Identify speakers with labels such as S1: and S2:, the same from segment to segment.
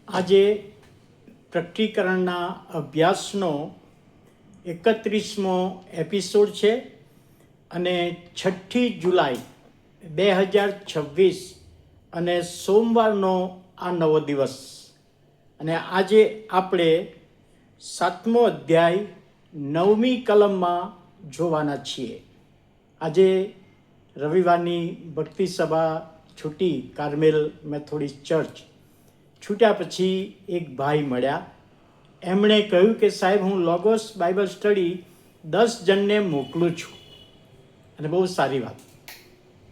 S1: આજે પ્રકટીકરણના અભ્યાસનો 31મો એપિસોડ છે અને 6 જુલાઈ 2026 અને સોમવારનો આ નવો દિવસ. અને આજે આપણે 7મો અધ્યાય 9મી કલમમાં જોવાના છીએ. આજે રવિવારની ભક્તિ સભા છૂટી, કાર્મેલ મેથોડિસ્ટ ચર્ચ છૂટ્યા પછી એક ભાઈ મળ્યા. એમણે કહ્યું કે સાહેબ, હું લોગોસ બાઇબલ સ્ટડી 10 જણને મોકલું છું. અને બહુ સારી વાત,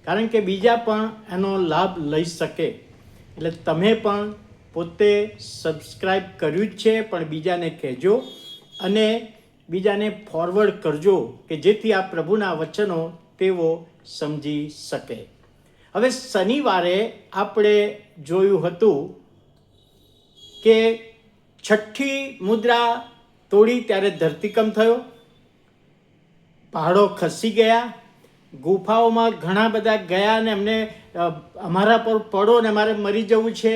S1: કારણ કે બીજા પણ એનો લાભ લઈ શકે. એટલે તમે પણ પોતે સબસ્ક્રાઈબ કર્યું જ છે, પણ બીજાને કહેજો અને બીજાને ફોરવર્ડ કરજો કે જેથી આ પ્રભુના વચનો તેઓ સમજી શકે. હવે શનિવારે આપણે જોયું હતું કે 6ઠ્ઠી મુદ્રા તોડી ત્યારે ધરતીકંપ થયો, પહાડો ખસી ગયા, ગુફાઓમાં ઘણા બધા ગયા અને એમને અમારા પર પડો ને અમારે મરી જવું છે,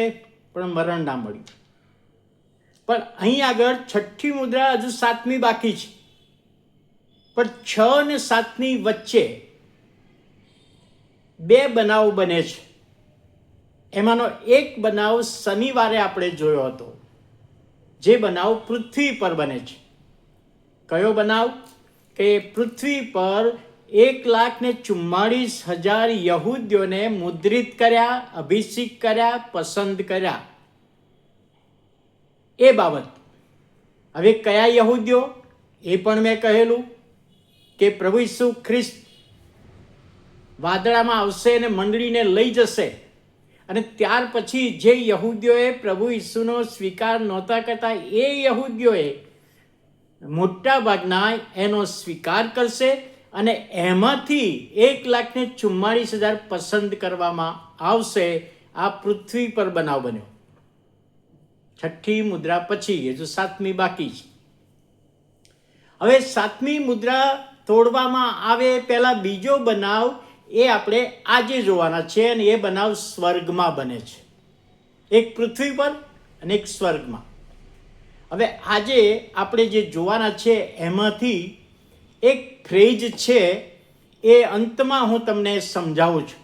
S1: પણ મરણ ના મળ્યું. પણ અહીં આગળ 6ઠ્ઠી મુદ્રા હજુ 7મી બાકી છે, પણ 6 અને 7ની વચ્ચે 2 બનાવ બને છે. એમાંનો એક બનાવ શનિવારે આપણે જોયો હતો, જે બનાવ પૃથ્વી પર બને છે. કયો બનાવ? કે પૃથ્વી પર 1,44,000 યહૂદીઓને મુદ્રિત કર્યા, અભિષેક કર્યા, પસંદ કર્યા. એ બાબત. હવે કયા યહૂદીઓ? એ પણ મેં કહેલું કે પ્રભુ ઈસુ ખ્રિસ્ત વાદળામાં આવશે અને મંડળીને લઈ જશે. અને ત્યાર પછી જે યહૂદીઓએ પ્રભુ ઈસુનો સ્વીકાર નહોતા કરતા, એ યહૂદીઓએ મોટા ભાગના એનો સ્વીકાર કરશે અને એમાંથી 1,44,000 પસંદ કરવામાં આવશે. આ પૃથ્વી પર બનાવ બન્યો. 6ઠ્ઠી મુદ્રા પછી હજુ 7મી બાકી છે. હવે 7મી મુદ્રા તોડવામાં આવે પહેલા બીજો બનાવ એ આપણે આજે જોવાના છે, અને એ બનાવ સ્વર્ગમાં બને છે. એક પૃથ્વી પર અને એક સ્વર્ગમાં. હવે આજે આપણે જે જોવાના છે એમાંથી એક ફ્રેઝ છે, એ અંતમાં હું તમને સમજાવું છું.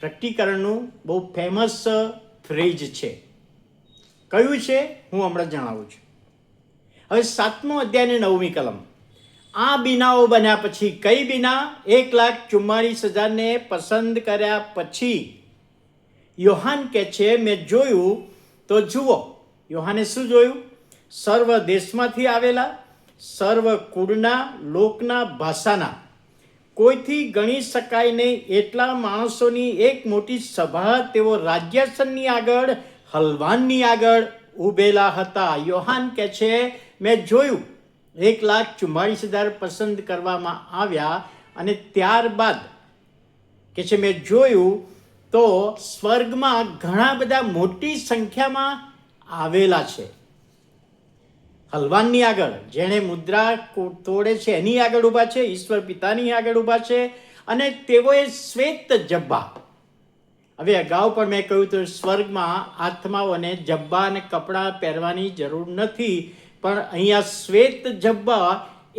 S1: પ્રકટીકરણનું બહુ ફેમસ ફ્રેઝ છે. કયું છે હું હમણાં જણાવું છું. હવે 7મો અધ્યાય અને 9મી કલમ. આ બીનાઓ બન્યા પછી, કઈ બીના? 1,44,000ને પસંદ કર્યા પછી યોહાન કહે છે, મેં જોયું તો જુઓ. યોહાને શું જોયું? સર્વ દેશમાંથી આવેલા, સર્વ કુળના, લોકના, ભાષાના, કોઈથી ગણી શકાય નહીં એટલા માણસોની એક મોટી સભા. તેઓ રાજ્યાસનની આગળ, હલવાનની આગળ ઊભેલા હતા. યોહાન કહે છે, મેં જોયું 1,44,000 પસંદ કરવામાં આવ્યા. અને ત્યારબાદ કે છે મેં જોયું તો સ્વર્ગમાં ઘણા બધા મોટી સંખ્યામાં આવેલા છે. હલવાનની આગળ, જેણે મુદ્રા તોડે છે એની આગળ ઊભા છે, ઈશ્વર પિતાની આગળ ઊભા છે, અને તેઓએ શ્વેત જબ્બા. હવે અગાઉ પણ મેં કહ્યું તો સ્વર્ગમાં આત્માઓને જબ્બા અને કપડાં પહેરવાની જરૂર નથી, પણ અહીંયા શ્વેત જબ્બા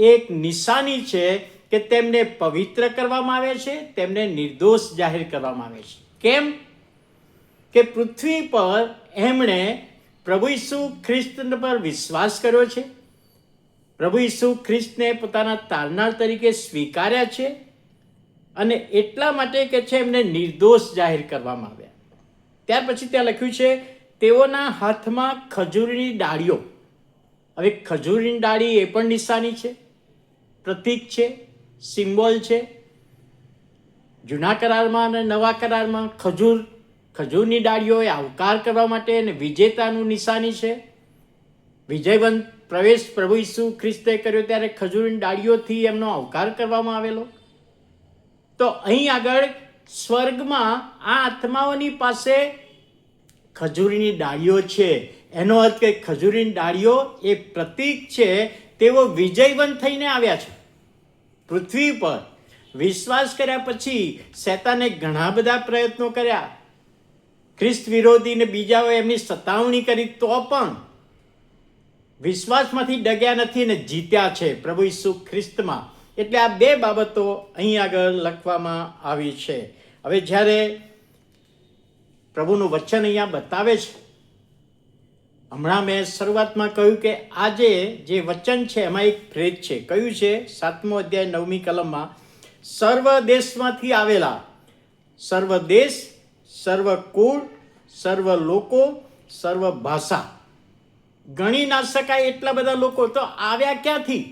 S1: એક નિશાની છે કે તેમને પવિત્ર કરવામાં આવે છે, તેમને નિર્દોષ જાહેર કરવામાં આવે છે. કેમ? કે પૃથ્વી પર એમણે પ્રભુ ઈસુ ખ્રિસ્ત પર વિશ્વાસ કર્યો છે, પ્રભુ ઈસુ ખ્રિસ્તને પોતાના તારનાર તરીકે સ્વીકાર્યા છે, અને એટલા માટે કે છે એમને નિર્દોષ જાહેર કરવામાં આવ્યા. ત્યાર પછી ત્યાં લખ્યું છે, તેઓના હાથમાં ખજૂરની ડાળીઓ. હવે ખજૂરની ડાળી એ પણ નિશાની છે, પ્રતીક છે, સિમ્બોલ છે. જૂના કરારમાં અને નવા કરારમાં ખજૂરની ડાળીઓ એ આવકાર કરવા માટે અને વિજેતાનું નિશાની છે. વિજયવંત પ્રવેશ પ્રભુ ઈસુ ખ્રિસ્તે કર્યો ત્યારે ખજૂરની ડાળીઓથી એમનો આવકાર કરવામાં આવેલો. તો અહીં આગળ સ્વર્ગમાં આ આત્માઓની પાસે ખજૂરીની ડાળીઓ છે. એનો અર્થ કે ખજૂરીની ડાળીઓ એ પ્રતીક છે, તેઓ વિજયવંત થઈને આવ્યા છે પૃથ્વી પર. વિશ્વાસ કર્યા પછી શેતાને ઘણા બધા પ્રયત્નો કર્યા ખ્રિસ્ત વિરોધીને બીજાઓ એમની સતાવણી કરી તો પણ વિશ્વાસમાંથી ડગ્યા નથી ને જીત્યા છે પ્રભુ ઈસુ ખ્રિસ્તમાં. એટલે આ બે બાબતો અહીં આગળ લખવામાં આવી છે. હવે જ્યારે પ્રભુનું વચન અહીંયા બતાવે છે, હમણાં મેં શરૂઆતમાં કહ્યું કે આજે જે વચન છે એમાં એક ફ્રેઝ છે. કયું છે? 7મો અધ્યાય 9મી કલમમાં, સર્વ દેશમાંથી આવેલા, સર્વ દેશ, સર્વ કુળ, સર્વ લોકો, સર્વ ભાષા. ગણી ના શકાય એટલા બધા લોકો તો આવ્યા ક્યાંથી?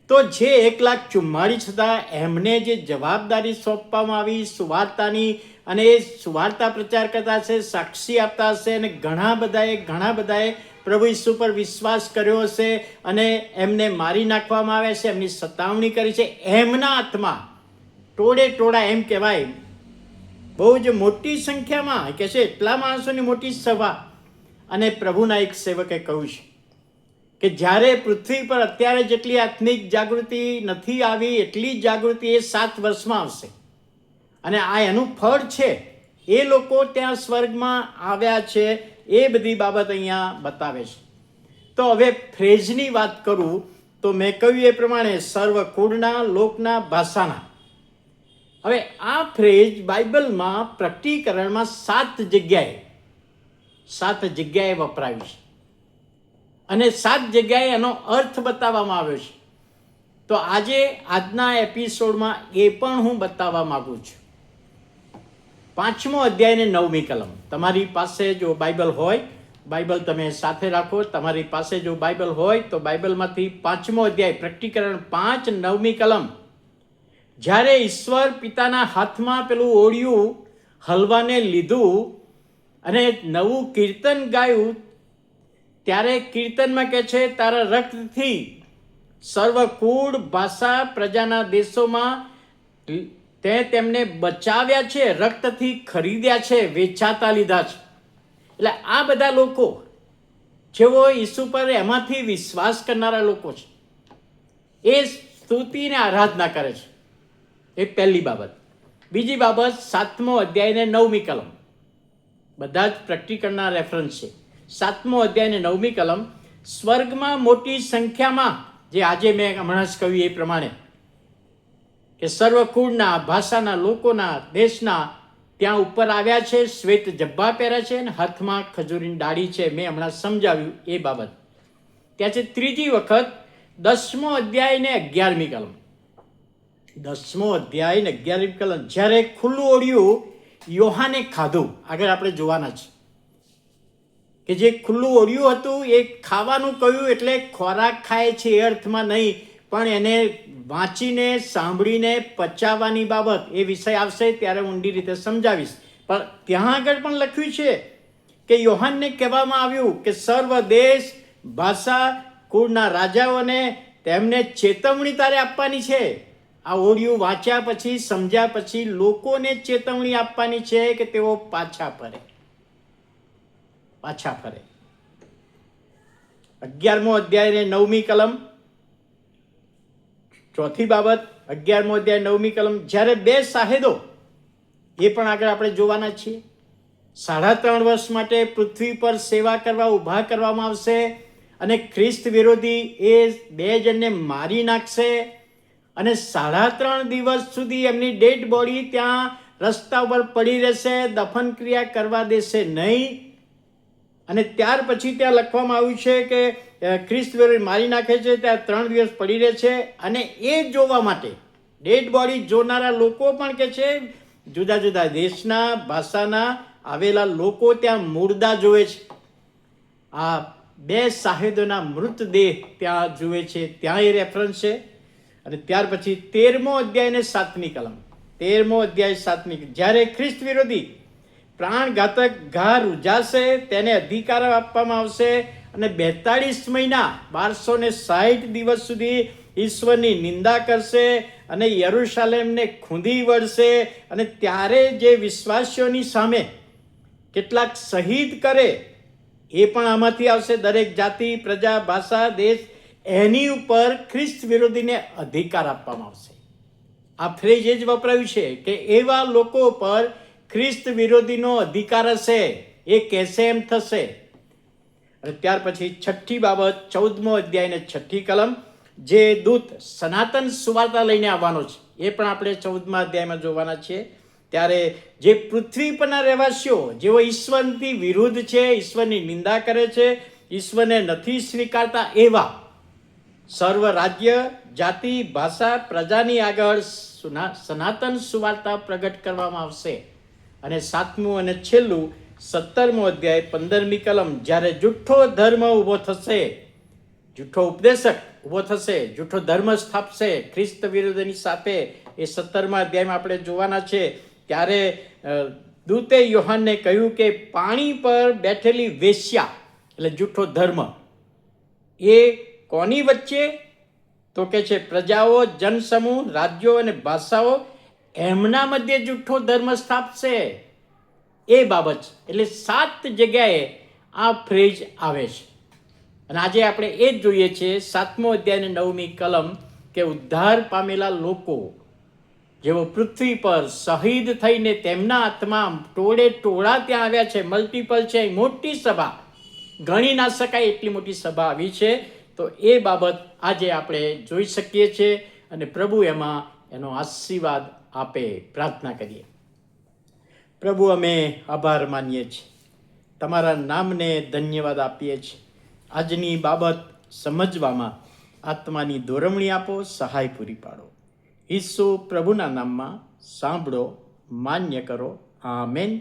S1: તો જે 1,44,000 હતા એમને જે જવાબદારી સોંપવામાં આવી સુવાર્તાની, અને એ સુવાર્તા પ્રચાર કરતા હશે, સાક્ષી આપતા હશે, અને ઘણા બધાએ પ્રભુ ઈસુ પર વિશ્વાસ કર્યો હશે અને એમને મારી નાખવામાં આવ્યા છે, એમની સતાવણી કરી છે. એમના હાથમાં ટોળા એમ કહેવાય, બહુ જ મોટી સંખ્યામાં કે છે, એટલા માણસોની મોટી સભા. અને પ્રભુના એક સેવકે કહ્યું છે કે જ્યારે પૃથ્વી પર અત્યારે જેટલી આત્મિક જાગૃતિ નથી આવી એટલી જાગૃતિ એ 7 વર્ષમાં આવશે. અને આ એનું ફળ છે. એ લોકો ત્યાં સ્વર્ગમાં આવ્યા છે. એ બધી બાબત અહીંયા બતાવે છે. તો હવે ફ્રેઝની વાત કરું તો મેં કહ્યું એ પ્રમાણે સર્વ કુળના, લોકના, ભાષાના. હવે આ ફ્રેઝ બાઇબલમાં પ્રકટીકરણમાં 7 જગ્યાએ વપરાયું છે અને 7 જગ્યાએ એનો અર્થ બતાવવામાં આવ્યો છે. તો આજના એપિસોડમાં એ પણ હું બતાવવા માંગુ છું. 5મો અધ્યાય ને 9મી કલમ. તમારી પાસે જો બાઇબલ હોય, બાઇબલ તમે સાથે રાખો. તમારી પાસે જો બાઇબલ હોય તો બાઇબલમાંથી 5મો અધ્યાય પ્રકટીકરણ 5 9મી કલમ. જ્યારે ઈશ્વર પિતાના હાથમાં પેલું ઓળિયું હલવાને લીધું અને નવું કીર્તન ગાયું, ત્યારે કીર્તનમાં કહે છે, તારા રક્તથી સર્વ કુળ, ભાષા, પ્રજાના દેશોમાં તે તેમને બચાવ્યા છે, રક્તથી ખરીદ્યા છે, વેચાતા લીધા છે. એટલે આ બધા લોકો જેઓ ઈસુ પર એમાંથી વિશ્વાસ કરનારા લોકો છે, એ સ્તુતિને આરાધના કરે છે. એ પહેલી બાબત. બીજી બાબત 7મો અધ્યાય ને 9મી કલમ. બધા જ પ્રકટીકરણના રેફરન્સ છે. 7મો અધ્યાય ને 9મી કલમ. સ્વર્ગમાં મોટી સંખ્યામાં, જે આજે મેં હમણાં જ કહ્યું એ પ્રમાણે, કે સર્વ કુળના, ભાષાના, લોકોના, દેશના ત્યાં ઉપર આવ્યા છે. શ્વેત જબ્બા પહેર્યા છે અને હાથમાં ખજૂરીની ડાળી છે. મેં હમણાં સમજાવ્યું એ બાબત. ત્યાં છે ત્રીજી વખત 10મો અધ્યાય ને 11મી કલમ. 10મો અધ્યાય ને 11મી કલમ. જ્યારે ખુલ્લું ઓળિયું યોહાને ખાધું, આગળ આપણે જોવાના છે કે જે ખુલ્લું ઓળિયું હતું એ ખાવાનું કહ્યું એટલે ખોરાક ખાય છે એ અર્થમાં નહીં, પણ એને વાંચીને, સાંભળીને પચાવવાની બાબત, એ વિષય આવશે ત્યારે ઊંડી રીતે સમજાવીશ. પણ ત્યાં આગળ પણ લખ્યું છે કે યોહાનને કહેવામાં આવ્યું કે સર્વ દેશ, ભાષા, કુળના રાજાઓને તેમને ચેતવણી તારે આપવાની છે. આ ઓડિયું વાંચ્યા પછી, સમજ્યા પછી લોકોને ચેતવણી આપવાની છે કે તેઓ પાછા ફરે. 11મો અધ્યાય ને 9મી કલમ. ચોથી બાબત, 11મો અધ્યાય 9મી કલમ. જ્યારે 2 શાહેદો, એ પણ આગળ આપણે જોવાના છીએ, 3.5 વર્ષ માટે પૃથ્વી પર સેવા કરવા ઊભા કરવામાં આવશે અને ખ્રિસ્ત વિરોધી એ 2 જણને મારી નાખશે અને 3.5 દિવસ સુધી એમની ડેડ બોડી ત્યાં રસ્તા ઉપર પડી રહેશે, દફન ક્રિયા કરવા દેશે નહીં. અને ત્યાર પછી ત્યાં લખવામાં આવ્યું છે કે ખ્રિસ્ત વિરોધી મારી નાખે છે, ત્યાં 3 દિવસ પડી રહે છે. અને એ જોવા માટે ડેડ બોડી જોનારા લોકો પણ કે છે, જુદા જુદા દેશના, ભાષાના આવેલા લોકો ત્યાં મુર્દા જોવે છે. આ 2 શાહેદોના મૃતદેહ ત્યાં જુએ છે, ત્યાં એ રેફરન્સ છે. અને ત્યાર પછી 13મો અધ્યાય ને 7મી કલમ. 13મો અધ્યાય 7મી. જ્યારે ખ્રિસ્ત વિરોધી પ્રાણઘાતક ઘા રૂજાશે, તેને અધિકાર આપવામાં આવશે અને 42 મહિના 1260 દિવસ સુધી ઈશ્વરની નિંદા કરશે અને યરૂશાલેમને ખૂંદી વળશે. અને ત્યારે જે વિશ્વાસીઓની સામે કેટલાક શહીદ કરે એ પણ આમાંથી આવશે. દરેક જાતિ, પ્રજા, ભાષા, દેશ, એની ઉપર ખ્રિસ્ત વિરોધીને અધિકાર આપવામાં આવશે. આ ફ્રેઝ જ વપરાયું છે કે એવા લોકો પર ખ્રિસ્ત વિરોધીનો અધિકાર હશે, એ કહેશે એમ થશે. અને ત્યાર પછી છઠ્ઠી બાબત, 14મો અધ્યાય ને 6ઠ્ઠી કલમ, જે દૂત સનાતન સુવાર્તા લઈને આવવાનો છે, એ પણ આપણે 14મા અધ્યાયમાં જોવાના છીએ. ત્યારે જે પૃથ્વી પરના રહેવાસીઓ જેઓ ઈશ્વરથી વિરુદ્ધ છે, ઈશ્વરની નિંદા કરે છે, ઈશ્વરને નથી સ્વીકારતા, એવા સર્વ રાજ્ય, જાતિ, ભાષા, પ્રજાની આગળ સનાતન સુવાર્તા પ્રગટ કરવામાં આવશે. અને 7મું અને છેલ્લું 17મો અધ્યાય 15મી કલમ, જ્યારે જૂઠો ધર્મ ઊભો થશે, જૂઠો ઉપદેશક ઊભો થશે, જૂઠો ધર્મ સ્થાપશે ખ્રિસ્ત વિરોધીની સાથે, એ 17મા અધ્યાયમાં આપણે જોવાના છે. ત્યારે દૂતે યોહાનને કહ્યું કે પાણી પર બેઠેલી વેશ્યા એટલે જૂઠો ધર્મ એ કોની વચ્ચે? તો કે છે પ્રજાઓ, જનસમૂહ, રાજ્યો અને ભાષાઓ, એમના મધ્યે જૂઠો ધર્મ સ્થાપશે. એ બાબત એટલે 7 જગ્યાએ આ ફ્રેઝ આવે છે. અને આજે આપણે એ જ જોઈએ છીએ 7મો અધ્યાય અને 9મી કલમ, કે ઉદ્ધાર પામેલા લોકો જેઓ પૃથ્વી પર શહીદ થઈને તેમના આત્મા ટોળે ટોળા ત્યાં આવ્યા છે, મલ્ટિપલ છે, મોટી સભા, ગણી ના શકાય એટલી મોટી સભા આવી છે. તો એ બાબત આજે આપણે જોઈ શકીએ છીએ અને પ્રભુ એમાં એનો આશીર્વાદ આપે. પ્રાર્થના કરીએ. પ્રભુ, અમે આભાર માનીએ છીએ, તમારા નામને ધન્યવાદ આપીએ છીએ. આજની બાબત સમજવામાં આત્માની દોરવણી આપો, સહાય પૂરી પાડો. ઈસુ પ્રભુના નામમાં સાંભળો, માન્ય કરો. આમેન.